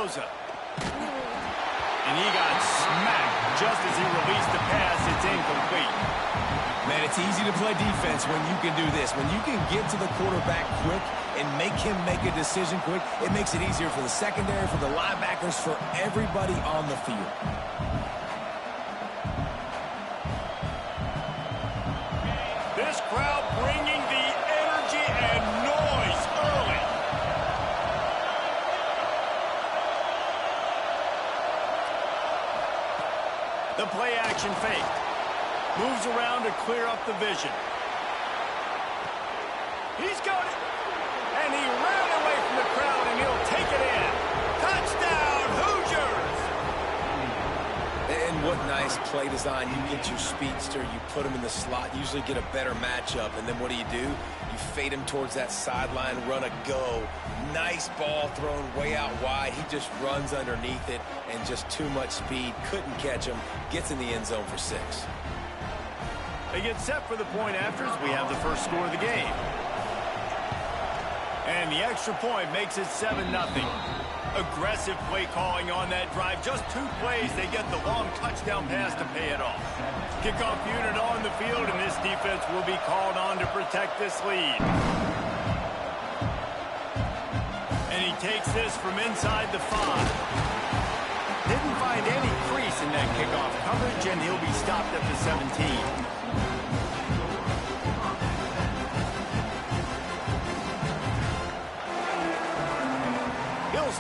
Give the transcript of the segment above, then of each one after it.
Mendoza. And he got smacked just as he released the pass. It's incomplete. Man, it's easy to play defense when you can do this. When you can get to the quarterback quick and make him make a decision quick, it makes it easier for the secondary, for the linebackers, for everybody on the field. This crowd bringing the energy and noise early. The play action fake. Moves around to clear up the vision. He's got it. And he ran away from the crowd, and he'll take it in. Touchdown, Hoosiers! And what nice play design. You get your speedster, you put him in the slot, usually get a better matchup. And then what do? You fade him towards that sideline, run a go. Nice ball thrown way out wide. He just runs underneath it, and just too much speed. Couldn't catch him. Gets in the end zone for 6. They get set for the point afters. We have the first score of the game. And the extra point makes it 7-0. Aggressive play calling on that drive. Just 2 plays, they get the long touchdown pass to pay it off. Kickoff unit on the field, and this defense will be called on to protect this lead. And he takes this from inside the 5. Didn't find any crease in that kickoff coverage, and he'll be stopped at the 17.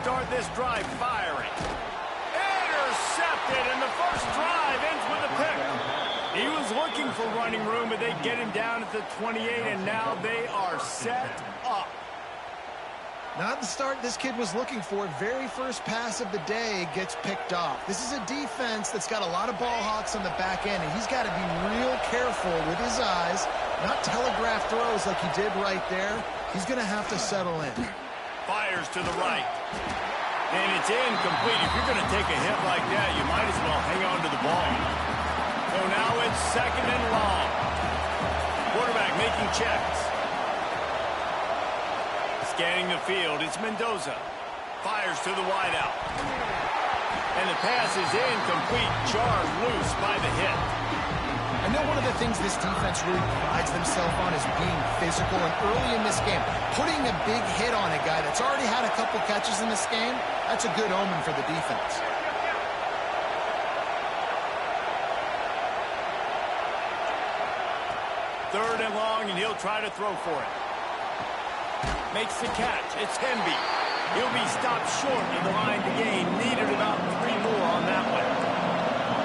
Start this drive firing. Intercepted, and the first drive ends with a pick. He was looking for running room, but they get him down at the 28, and now they are set up. Not the start this kid was looking for. Very first pass of the day gets picked off. This is a defense that's got a lot of ball hawks on the back end, and he's got to be real careful with his eyes, not telegraph throws like he did right there. He's going to have to settle in. Fires to the right. And it's incomplete. If you're going to take a hit like that, you might as well hang on to the ball. So now it's 2nd and long. Quarterback making checks. Scanning the field, it's Mendoza. Fires to the wideout. And the pass is incomplete. Jarred loose by the hit. I know one of the things this defense really prides themselves on is being physical, and early in this game, putting a big hit on a guy that's already had a couple catches in this game, that's a good omen for the defense. Third and long, and he'll try to throw for it. Makes the catch. It's Hemby. He'll be stopped short of the line to gain. Needed about 3 more on that one.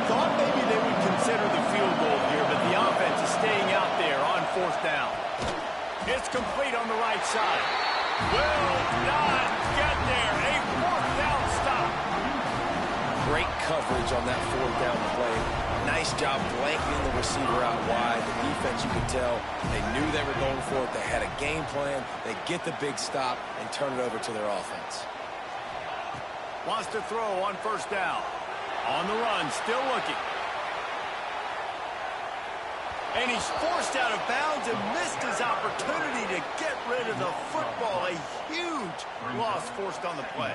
Thought maybe they would consider the field goal here, but the offense is staying out there on 4th down. It's complete on the right side. Will not get there. A 4th down stop. Great coverage on that 4th down play. Nice job blanketing the receiver out wide. The defense, you could tell, they knew they were going for it. They had a game plan. They get the big stop and turn it over to their offense. Wants to throw on 1st down. On the run, still looking. And he's forced out of bounds and missed his opportunity to get rid of the football. A huge loss forced on the play.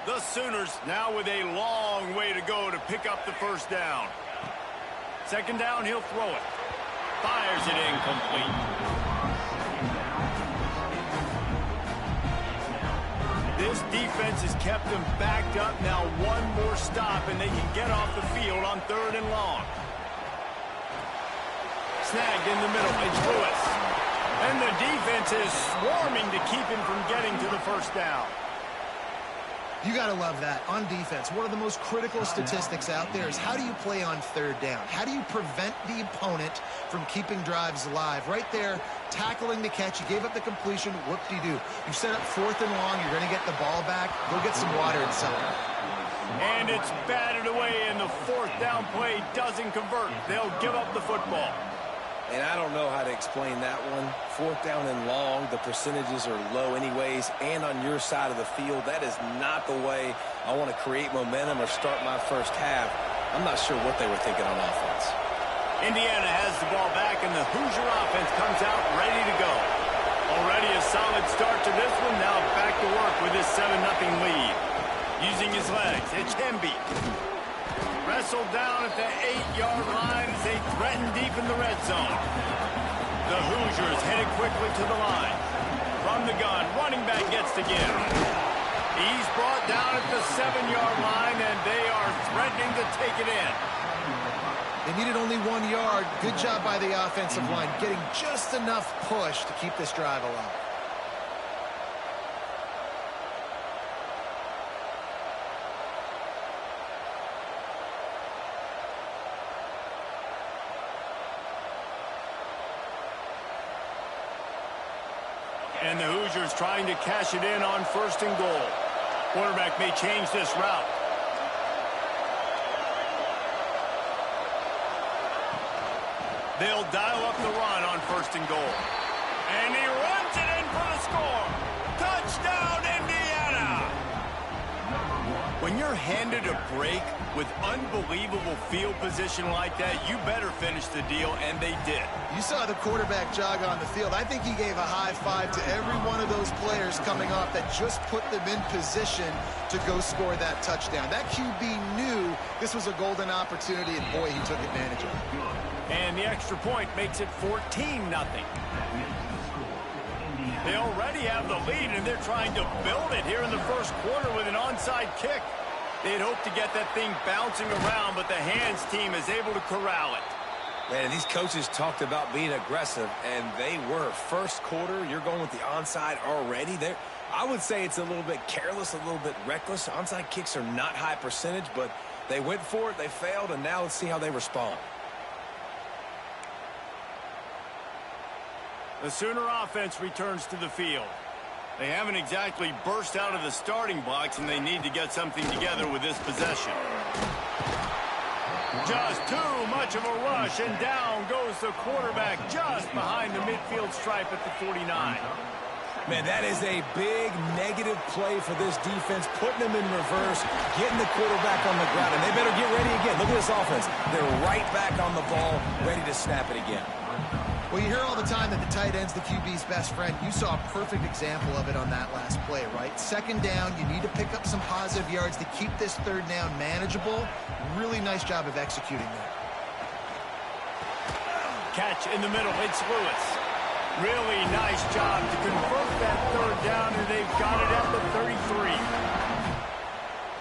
The Sooners now with a long way to go to pick up the 1st down. 2nd down, he'll throw it. Fires it incomplete. This defense has kept them backed up. Now 1 more stop, and they can get off the field on 3rd and long. Snagged in the middle. It's Lewis. And the defense is swarming to keep him from getting to the 1st down. You got to love that. On defense, one of the most critical statistics out there is how do you play on 3rd down? How do you prevent the opponent from keeping drives alive? Right there, tackling the catch. You gave up the completion. Whoop-de-doo. You set up 4th and long. You're going to get the ball back. Go get some water and celebrate. And it's batted away, and the 4th down play doesn't convert. They'll give up the football. And I don't know how to explain that one. 4th down and long, the percentages are low anyways, and on your side of the field, that is not the way I want to create momentum or start my first half. I'm not sure what they were thinking on offense. Indiana has the ball back, and the Hoosier offense comes out ready to go. Already a solid start to this one. Now back to work with this 7-0 lead. Using his legs, it's Hemby. Wrestled down at the 8-yard line as they threaten deep in the red zone. The Hoosiers headed quickly to the line. From the gun, running back gets to give. He's brought down at the 7-yard line, and they are threatening to take it in. They needed only 1 yard. Good job by the offensive line, getting just enough push to keep this drive alive. And the Hoosiers trying to cash it in on 1st and goal. Quarterback may change this route. They'll dial up the run on 1st and goal. And he runs it in for the score. Touchdown, Indiana! When you're handed a break with unbelievable field position like that, you better finish the deal, and they did. You saw the quarterback jog on the field. I think he gave a high five to every one of those players coming off that just put them in position to go score that touchdown. That QB knew this was a golden opportunity, and boy, he took advantage of it. And the extra point makes it 14-0. They already have the lead, and they're trying to build it here in the first quarter with an onside kick. They'd hoped to get that thing bouncing around, but the hands team is able to corral it. Man, these coaches talked about being aggressive, and they were. First quarter, you're going with the onside already. I would say it's a little bit careless, a little bit reckless. Onside kicks are not high percentage, but they went for it, they failed, and now let's see how they respond. The Sooner offense returns to the field. They haven't exactly burst out of the starting blocks, and they need to get something together with this possession. Just too much of a rush, and down goes the quarterback just behind the midfield stripe at the 49. Man, that is a big negative play for this defense, putting them in reverse, getting the quarterback on the ground, and they better get ready again. Look at this offense. They're right back on the ball, ready to snap it again. Well, you hear all the time that the tight end's the QB's best friend. You saw a perfect example of it on that last play, right? 2nd down, you need to pick up some positive yards to keep this 3rd down manageable. Really nice job of executing that. Catch in the middle, it's Lewis. Really nice job to convert that 3rd down, and they've got it at the 33.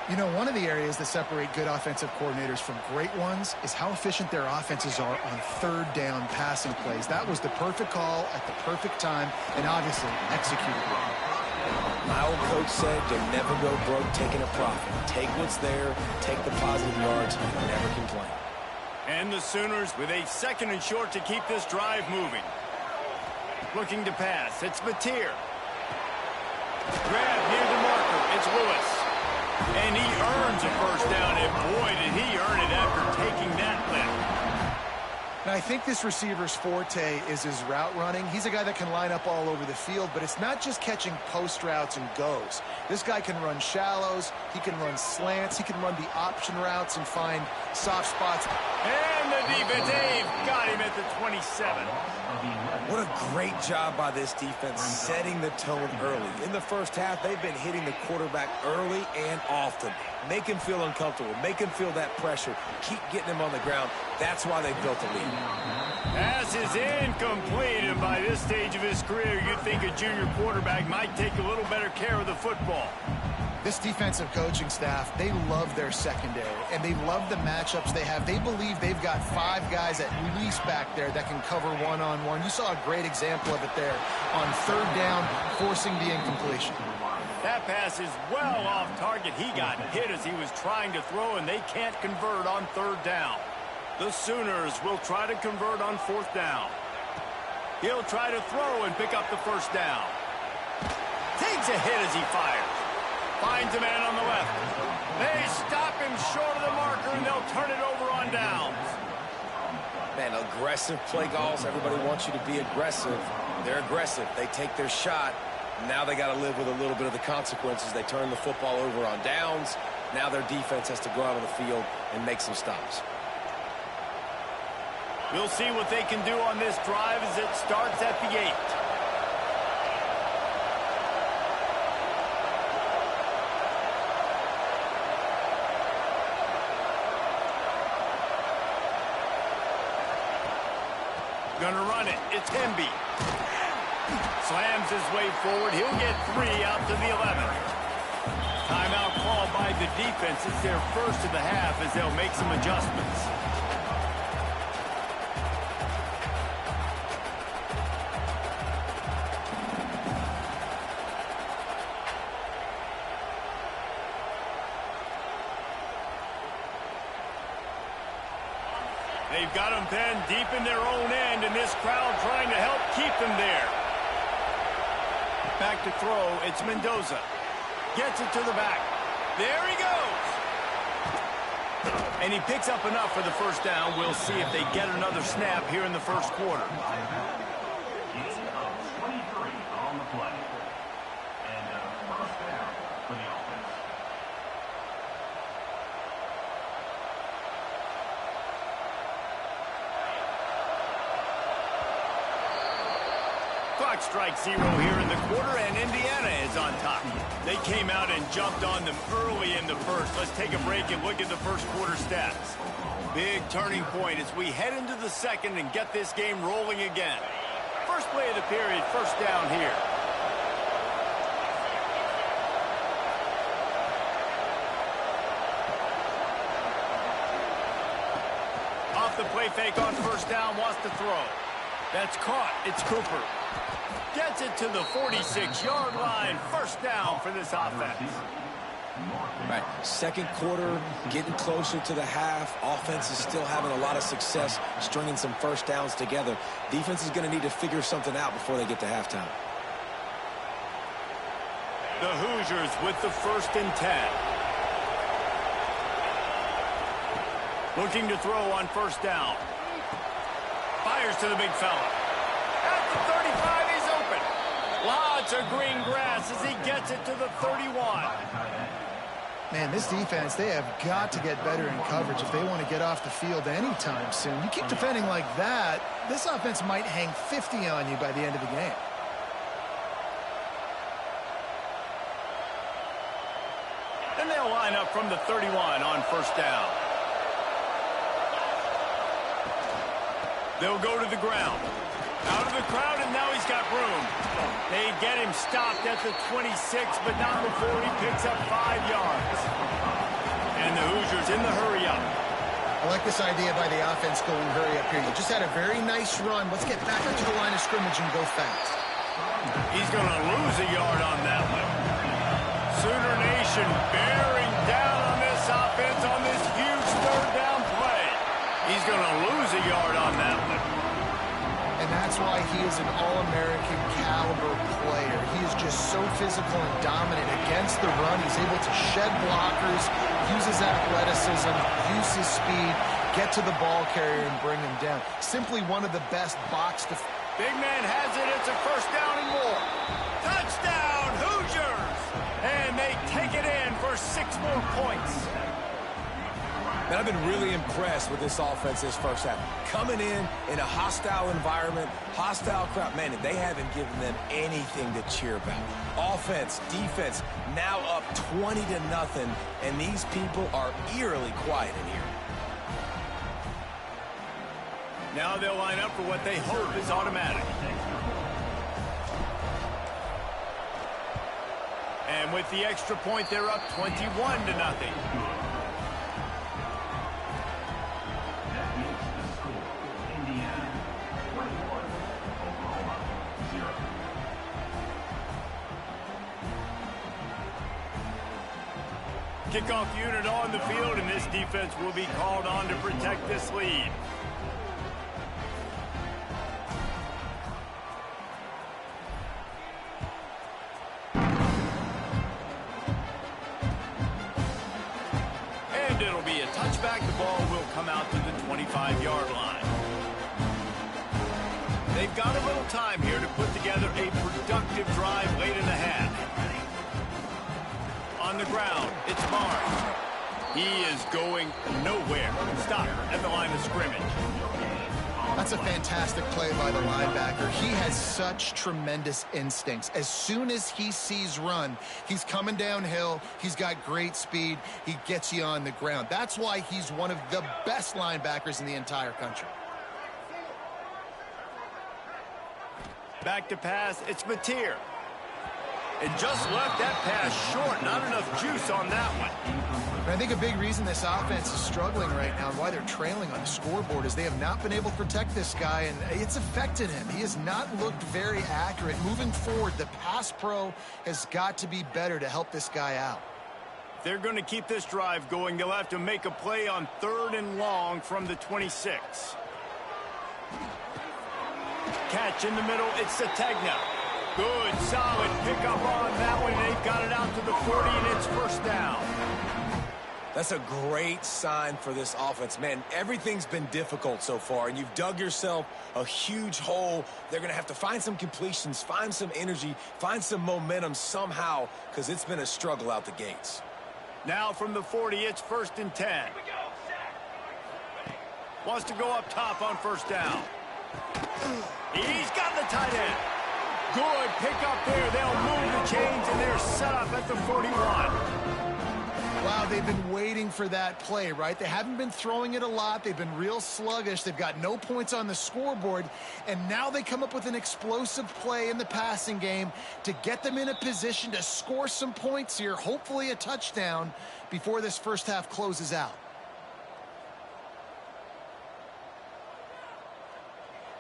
You know, one of the areas that separate good offensive coordinators from great ones is how efficient their offenses are on 3rd down passing plays. That was the perfect call at the perfect time, and obviously executed well. My old coach said you never go broke taking a profit. Take what's there, take the positive yards, and never complain. And the Sooners with a 2nd and short to keep this drive moving. Looking to pass, it's Mateer. Grab near the marker, it's Lewis. And he earns a 1st down, and boy, did he earn it after taking that lift. Now, I think this receiver's forte is his route running. He's a guy that can line up all over the field, but it's not just catching post routes and goes. This guy can run shallows, he can run slants, he can run the option routes and find soft spots. And the defense, they've got him at the 27. What a great job by this defense setting the tone early. In the first half, they've been hitting the quarterback early and often. Make him feel uncomfortable. Make him feel that pressure. Keep getting him on the ground. That's why they built the lead. Pass is incomplete, and by this stage of his career, you'd think a junior quarterback might take a little better care of the football. This defensive coaching staff, they love their secondary, and they love the matchups they have. They believe they've got 5 guys at least back there that can cover one-on-one. You saw a great example of it there on 3rd down, forcing the incompletion. That pass is well off target. He got hit as he was trying to throw, and they can't convert on 3rd down. The Sooners will try to convert on 4th down. He'll try to throw and pick up the 1st down. Takes a hit as he fires. Finds a man on the left. They stop him short of the marker, and they'll turn it over on downs. Man, aggressive play calls. Everybody wants you to be aggressive. They're aggressive. They take their shot. Now they got to live with a little bit of the consequences. They turn the football over on downs. Now their defense has to go out on the field and make some stops. We'll see what they can do on this drive as it starts at the 8. Gonna run it. It's Hemby. Slams his way forward. He'll get 3 out to the 11. Timeout called by the defense. It's their first of the half as they'll make some adjustments. They've got them pinned deep in their own end, and this crowd trying to help keep them there. Back to throw, it's Mendoza. Gets it to the back. There he goes. And he picks up enough for the first down. We'll see if they get another snap here in the first quarter. Clock strikes 0 here in the quarter, and Indiana is on top. They came out and jumped on them early in the first. Let's take a break and look at the first quarter stats. Big turning point as we head into the second and get this game rolling again. First play of the period, first down here. Off the play fake on first down, wants to throw. That's caught. It's Cooper. Gets it to the 46-yard line. First down for this offense. Right, second quarter, getting closer to the half. Offense is still having a lot of success stringing some first downs together. Defense is going to need to figure something out before they get to halftime. The Hoosiers with the 1st and 10. Looking to throw on first down. Fires to the big fella. At the 35, he's open. Lots of green grass as he gets it to the 31. Man, this defense, they have got to get better in coverage if they want to get off the field anytime soon. You keep defending like that, this offense might hang 50 on you by the end of the game. Then they'll line up from the 31 on first down. They'll go to the ground. Out of the crowd, and now he's got room. They get him stopped at the 26, but not before he picks up 5 yards. And the Hoosiers in the hurry-up. I like this idea by the offense going hurry-up here. You just had a very nice run. Let's get back up to the line of scrimmage and go fast. He's going to lose a yard on that one. Sooner Nation bearing down on this offense on this huge third down play. He's going to lose a yard on that one. And that's why he is an All-American caliber player. He is just so physical and dominant against the run. He's able to shed blockers, use his athleticism, use his speed, get to the ball carrier and bring him down. Simply one of the best box defenders. Big man has it. It's a first down and more. Touchdown, Hoosiers! And they take it in for 6 more points. Man, I've been really impressed with this offense this first half. Coming in a hostile environment, hostile crowd. Man, they haven't given them anything to cheer about. Offense, defense, now up 20-0, and these people are eerily quiet in here. Now they'll line up for what they hope is automatic. And with the extra point, they're up 21-0. Kickoff unit on the field, and this defense will be called on to protect this lead. And it'll be a touchback. The ball will come out to the 25-yard line. They've got a little time here to put together a productive drive late in the half. On the ground, it's Barnes. He is going nowhere. Stop at the line of scrimmage. That's a fantastic play by the linebacker. He has such tremendous instincts. As soon as he sees run, he's coming downhill. He's got great speed. He gets you on the ground. That's why he's one of the best linebackers in the entire country. Back to pass, it's Mateer. And just left that pass short. Not enough juice on that one. I think a big reason this offense is struggling right now and why they're trailing on the scoreboard is they have not been able to protect this guy, and it's affected him. He has not looked very accurate. Moving forward, the pass pro has got to be better to help this guy out. They're going to keep this drive going. They'll have to make a play on 3rd and long from the 26. Catch in the middle, it's Sategna. Good, solid pickup on that one. They've got it out to the 40, and it's first down. That's a great sign for this offense. Man, everything's been difficult so far, and you've dug yourself a huge hole. They're going to have to find some completions, find some energy, find some momentum somehow, because it's been a struggle out the gates. Now from the 40, it's 1st and 10. Wants to go up top on first down. He's got the tight end. Good pick up there. They'll move the chains, and they're set up at the 41. Wow, they've been waiting for that play, right? They haven't been throwing it a lot. They've been real sluggish. They've got no points on the scoreboard, and now they come up with an explosive play in the passing game to get them in a position to score some points here, hopefully a touchdown, before this first half closes out.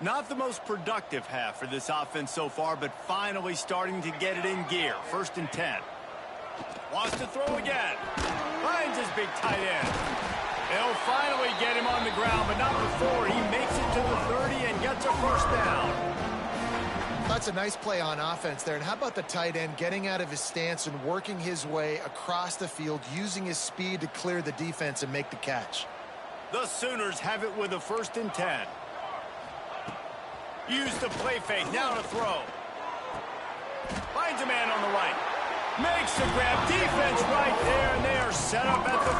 Not the most productive half for this offense so far, but finally starting to get it in gear. 1st and 10. Wants to throw again. Finds his big tight end. They'll finally get him on the ground, but not before. He makes it to the 30 and gets a first down. That's a nice play on offense there. And how about the tight end getting out of his stance and working his way across the field, using his speed to clear the defense and make the catch? The Sooners have it with a 1st and 10. Use the play fake, now to throw. Finds a man on the right. Makes the grab, defense right there, and they are set up at the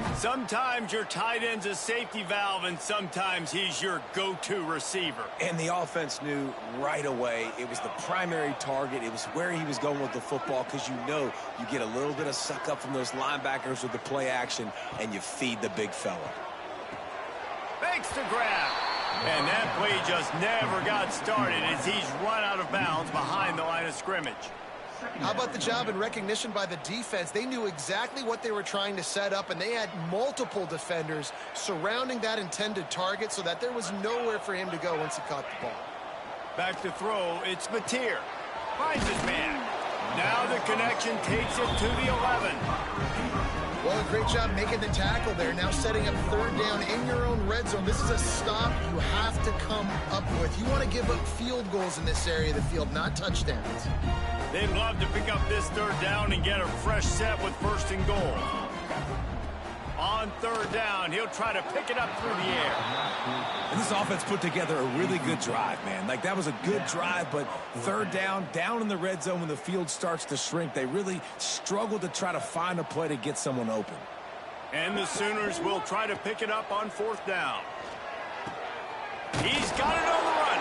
14. Sometimes your tight end's a safety valve, and sometimes he's your go-to receiver. And the offense knew right away it was the primary target. It was where he was going with the football, because you know you get a little bit of suck up from those linebackers with the play action, and you feed the big fella. Makes the grab. And that play just never got started as he's run out of bounds behind the line of scrimmage. How about the job and recognition by the defense? They knew exactly what they were trying to set up, and they had multiple defenders surrounding that intended target so that there was nowhere for him to go once he caught the ball. Back to throw, it's Mateer. Finds his man. Now the connection takes it to the 11. Well, a great job making the tackle there. Now setting up 3rd down in your own red zone. This is a stop you have to come up with. You want to give up field goals in this area of the field, not touchdowns. They'd love to pick up this 3rd down and get a fresh set with 1st and goal. On 3rd down, he'll try to pick it up through the air. And this offense put together a really good drive, man. Like, that was a good drive, but 3rd down in the red zone when the field starts to shrink, they really struggled to try to find a play to get someone open. And the Sooners will try to pick it up on 4th down. He's got it on the run.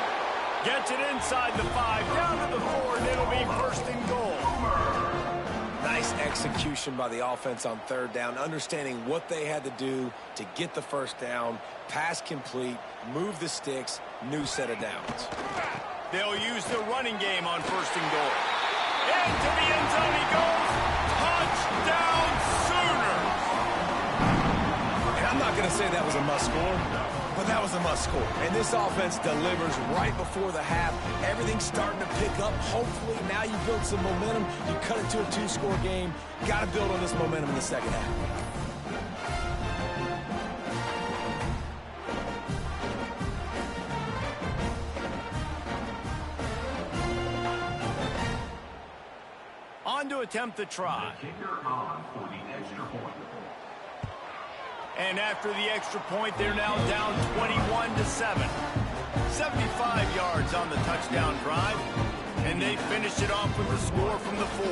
Gets it inside the 5, down to the 4, and it'll be 1st and goal. Nice execution by the offense on 3rd down, understanding what they had to do to get the 1st down, pass complete, move the sticks, new set of downs. They'll use the running game on 1st and goal. Into the end zone he goes. Touchdown, Sooners! And I'm not going to say that was a must-score, but that was a must-score. And this offense delivers right before the half. Everything's starting to pick up. Hopefully now you build some momentum. You cut it to a 2-score game. Got to build on this momentum in the second half. On to attempt the try. And after the extra point, they're now down 21-7. 75 yards on the touchdown drive, and they finished it off with a score from the 4.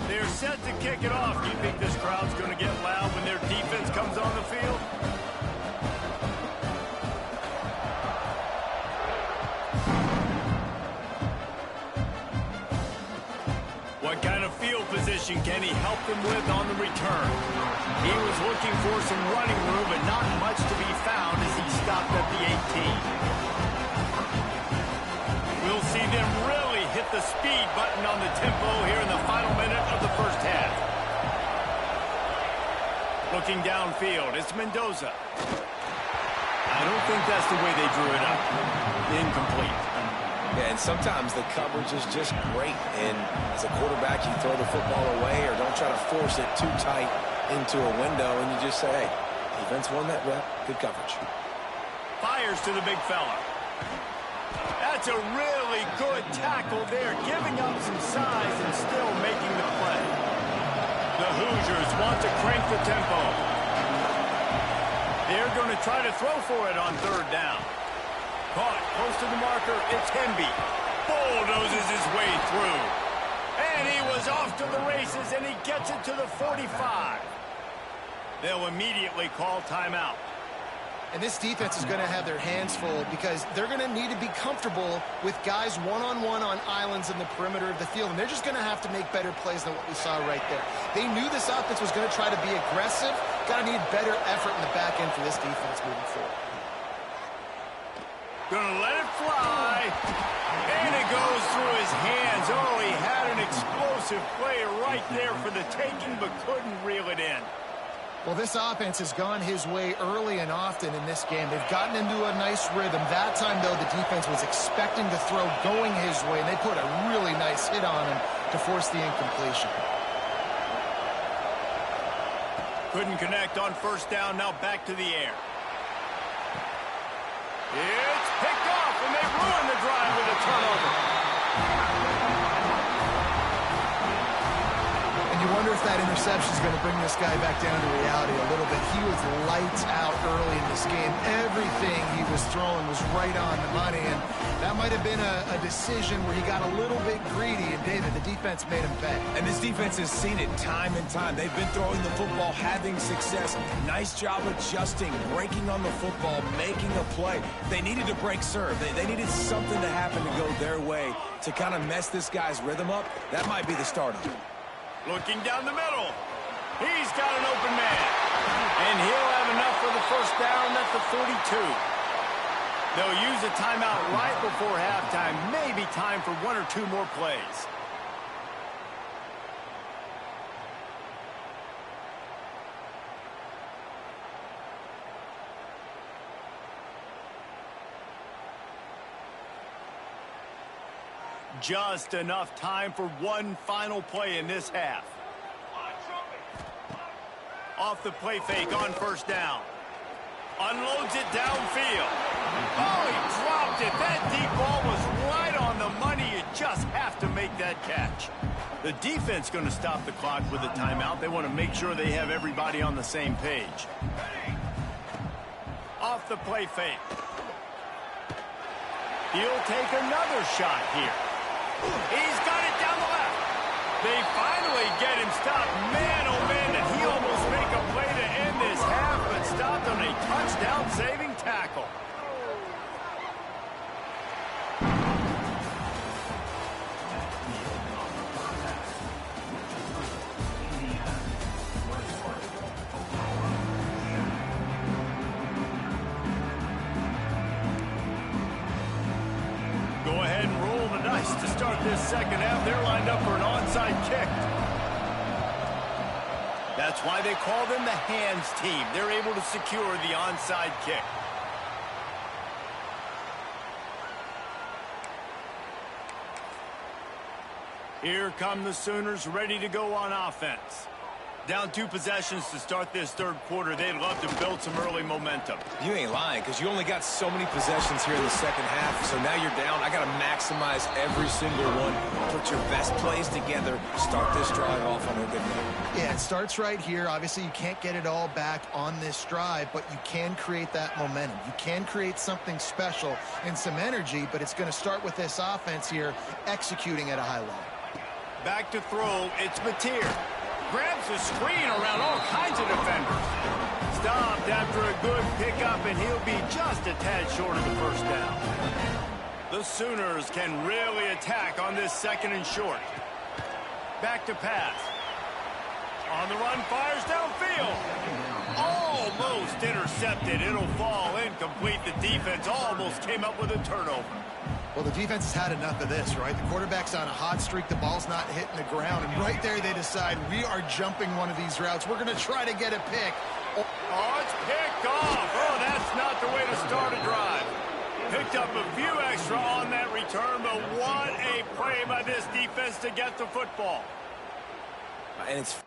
They're set to kick it off. Do you think this crowd's going to get loud when their defense comes on the field? What kind of field position can he help them with on the return? He was looking for some running room, but not much to be found as he stopped at the 18. We'll see them really hit the speed button on the tempo here in the final minute of the first half. Looking downfield, it's Mendoza. I don't think that's the way they drew it up. Incomplete. Yeah, and sometimes the coverage is just great. And as a quarterback, you throw the football away or don't try to force it too tight into a window, and you just say, hey, defense won that rep. Good coverage. Fires to the big fella. That's a really good tackle there, giving up some size and still making the play. The Hoosiers want to crank the tempo. They're going to try to throw for it on third down. Caught close to the marker, it's Hemby. Bulldozes his way through. And he was off to the races, and he gets it to the 45. They'll immediately call timeout. And this defense is going to have their hands full because they're going to need to be comfortable with guys one-on-one on islands in the perimeter of the field. And they're just going to have to make better plays than what we saw right there. They knew this offense was going to try to be aggressive. Got to need better effort in the back end for this defense moving forward. Gonna let it fly. And it goes through his hands. Oh, he had an explosive play right there for the taking, but couldn't reel it in. Well, this offense has gone his way early and often in this game. They've gotten into a nice rhythm. That time, though, the defense was expecting the throw going his way, and they put a really nice hit on him to force the incompletion. Couldn't connect on first down. Now back to the air. It's picked off, and they ruin the drive with a turnover. You wonder if that interception is going to bring this guy back down to reality a little bit. He was lights out early in this game. Everything he was throwing was right on the money, and that might have been a decision where he got a little bit greedy, and David, the defense made him pay. And this defense has seen it time and time. They've been throwing the football, having success. Nice job adjusting, breaking on the football, making a play. They needed to break serve. They needed something to happen to go their way to kind of mess this guy's rhythm up. That might be the start of it. Looking down the middle. He's got an open man. And he'll have enough for the first down at the 42. They'll use a timeout right before halftime. Maybe time for one or two more plays. Just enough time for one final play in this half. Off the play fake on first down. Unloads it downfield. Oh, he dropped it. That deep ball was right on the money. You just have to make that catch. The defense going to stop the clock with a timeout. They want to make sure they have everybody on the same page. Off the play fake. He'll take another shot here. He's got it down the left. They finally get him stopped. Man, oh man, did he almost make a play to end this half, but stopped on a touchdown-saving tackle. Go ahead and roll the dice to start this second half. They're lined up for an onside kick. That's why they call them the hands team. They're able to secure the onside kick. Here come the Sooners ready to go on offense. Down 2 possessions to start this third quarter. They'd love to build some early momentum. You ain't lying, because you only got so many possessions here in the second half. So now you're down. I got to maximize every single one. Put your best plays together. Start this drive off on a good note. Yeah, it starts right here. Obviously, you can't get it all back on this drive, but you can create that momentum. You can create something special and some energy, but it's going to start with this offense here executing at a high level. Back to throw, it's Mateer. Grabs the screen around all kinds of defenders. Stopped after a good pickup, and he'll be just a tad short of the first down. The Sooners can really attack on this second and short. Back to pass. On the run, fires downfield. Almost intercepted. It'll fall incomplete. The defense almost came up with a turnover. Well, the defense has had enough of this, right? The quarterback's on a hot streak. The ball's not hitting the ground. And right there, they decide, we are jumping one of these routes. We're going to try to get a pick. Oh, it's picked off. Oh, that's not the way to start a drive. Picked up a few extra on that return, but what a play by this defense to get the football. And it's